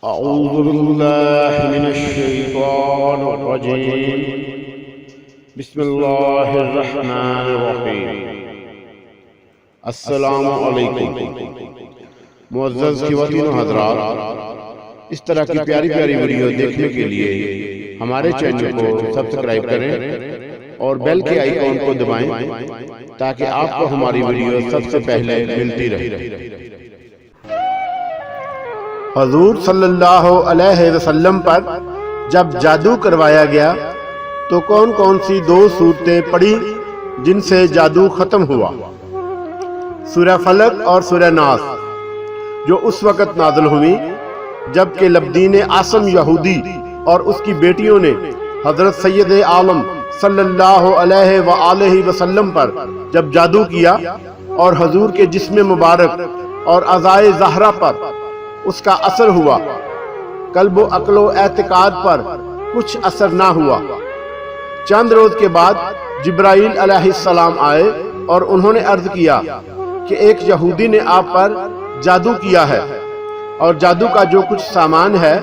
أعوذ بالله من الشيطان الرجيم بسم الله الرحمن الرحیم۔ السلام علیکم معزز خواتین و حضرات، اس طرح کی پیاری پیاری ویڈیو دیکھنے کے لیے ہمارے چینل کو سبسکرائب کریں اور بیل کے آئیکن کو دبائیں تاکہ آپ کو ہماری ویڈیو سب سے پہلے ملتی رہے۔ حضور صلی اللہ علیہ وسلم پر جب جادو کروایا گیا تو کون کون سی دو صورتیں پڑھی جن سے جادو ختم ہوا؟ سورہ فلق اور سورہ ناس، جو اس وقت نازل ہوئی جبکہ لبدین عاصم یہودی اور اس کی بیٹیوں نے حضرت سید عالم صلی اللہ علیہ وآلہ وسلم پر جب جادو کیا اور حضور کے جسم مبارک اور اعضائے زہرہ پر اس کا اثر ہوا، قلب و عقل و اعتقاد پر کچھ اثر نہ ہوا۔ چند روز کے بعد جبرائیل علیہ السلام آئے اور انہوں نے عرض کیا کہ ایک یہودی نے آپ پر جادو کیا ہے اور جادو کا جو کچھ سامان ہے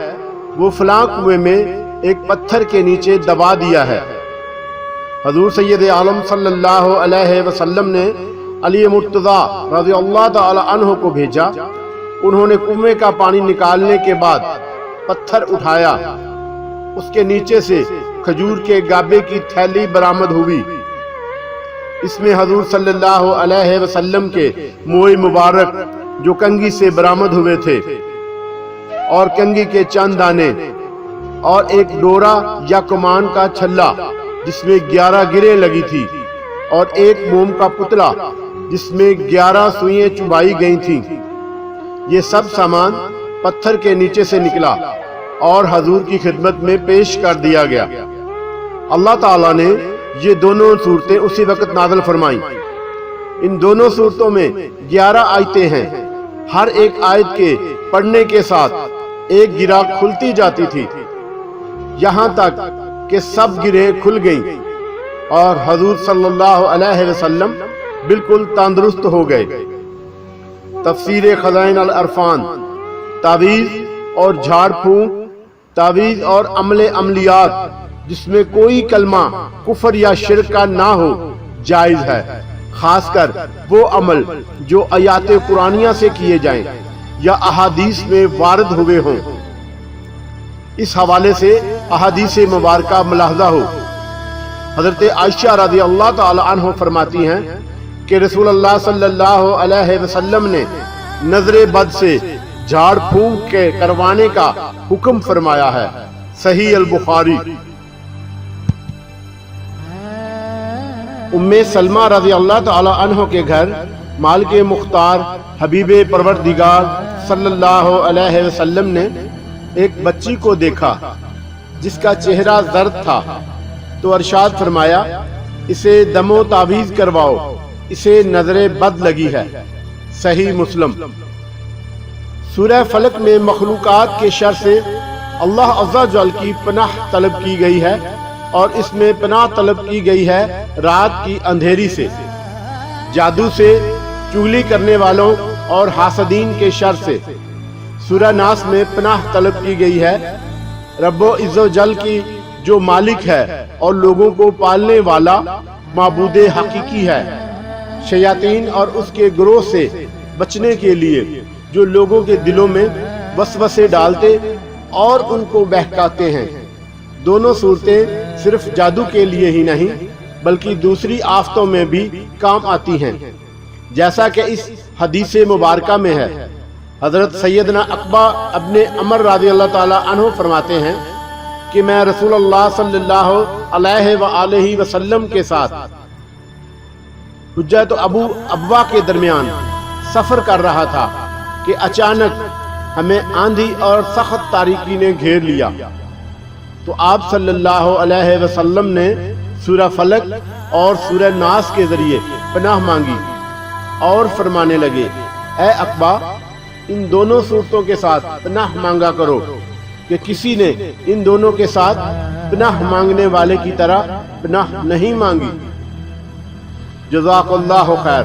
وہ فلاں کنویں میں ایک پتھر کے نیچے دبا دیا ہے۔ حضور سید عالم صلی اللہ علیہ وسلم نے علی مرتضیٰ رضی اللہ تعالی عنہ کو بھیجا۔ انہوں نے کنویں کا پانی نکالنے کے بعد پتھر اٹھایا، اس کے نیچے سے کھجور کے گابے کی تھیلی برآمد ہوئی۔ اس میں حضور صلی اللہ علیہ وسلم کے موئے مبارک جو کنگھی سے برآمد ہوئے تھے اور کنگھی کے چند دانے اور ایک ڈورا یا کمان کا چھلا جس میں 11 گریں لگی تھی اور ایک موم کا پتلا جس میں 11 سوئیں چبائی گئی تھیں، یہ سب سامان پتھر کے نیچے سے نکلا اور حضور کی خدمت میں پیش کر دیا گیا۔ اللہ تعالیٰ نے یہ دونوں صورتیں اسی وقت نازل فرمائیں۔ ان دونوں صورتوں میں 11 آیتیں ہیں۔ ہر ایک آیت کے پڑھنے کے ساتھ ایک گرہ کھلتی جاتی تھی، یہاں تک کہ سب گرہیں کھل گئیں اور حضور صلی اللہ علیہ وسلم بالکل تندرست ہو گئے۔ تفسیر خزائن العرفان، تعویذ اور جھاڑ پھونک، تعویذ اور عمل عملیات جس میں کوئی کلمہ کفر یا شرک کا نہ ہو جائز ہے، خاص کر وہ عمل جو آیات قرآنیہ سے کیے جائیں یا احادیث میں وارد ہوئے ہوں۔ اس حوالے سے احادیث مبارکہ ملاحظہ ہو۔ حضرت عائشہ رضی اللہ تعالی عنہ فرماتی ہیں کہ رسول اللہ صلی اللہ علیہ وسلم نے نظر بد سے جھاڑ پھونک کے کروانے کا حکم فرمایا ہے۔ صحیح البخاری۔ ام سلمہ رضی اللہ تعالی عنہ کے گھر مالک مختار حبیب پروردگار صلی اللہ علیہ وسلم نے ایک بچی کو دیکھا جس کا چہرہ زرد تھا، تو ارشاد فرمایا اسے دم و تعویذ کرواؤ، اسے نظر بد لگی ہے۔ صحیح مسلم۔ سورہ فلق میں مخلوقات کے شر سے اللہ عز و جل کی پناہ طلب کی گئی ہے اور اس میں پناہ طلب کی گئی ہے رات کی اندھیری سے، جادو سے، چغلی کرنے والوں اور حاسدین کے شر سے۔ سورہ ناس میں پناہ طلب کی گئی ہے رب عز و جل کی جو مالک ہے اور لوگوں کو پالنے والا معبود حقیقی ہے، شیاطین اور اس کے گروہ سے بچنے کے لیے جو لوگوں کے دلوں میں وسوسے ڈالتے اور ان کو بہکاتے ہیں۔ دونوں صورتیں صرف جادو کے لیے ہی نہیں بلکہ دوسری آفتوں میں بھی کام آتی ہیں، جیسا کہ اس حدیث مبارکہ میں ہے۔ حضرت سیدنا عقبہ ابن عمر رضی اللہ تعالی عنہ فرماتے ہیں کہ میں رسول اللہ صلی اللہ علیہ وآلہ وسلم کے ساتھ حجۃ ابو ابوا کے درمیان سفر کر رہا تھا کہ اچانک ہمیں آندھی اور سخت تاریکی نے گھیر لیا، تو آپ صلی اللہ علیہ وسلم نے سورہ فلق اور سورہ ناس کے ذریعے پناہ مانگی اور فرمانے لگے، اے عقبہ ان دونوں صورتوں کے ساتھ پناہ مانگا کرو کہ کسی نے ان دونوں کے ساتھ پناہ مانگنے والے کی طرح پناہ نہیں مانگی۔ جزاک اللہ خیر۔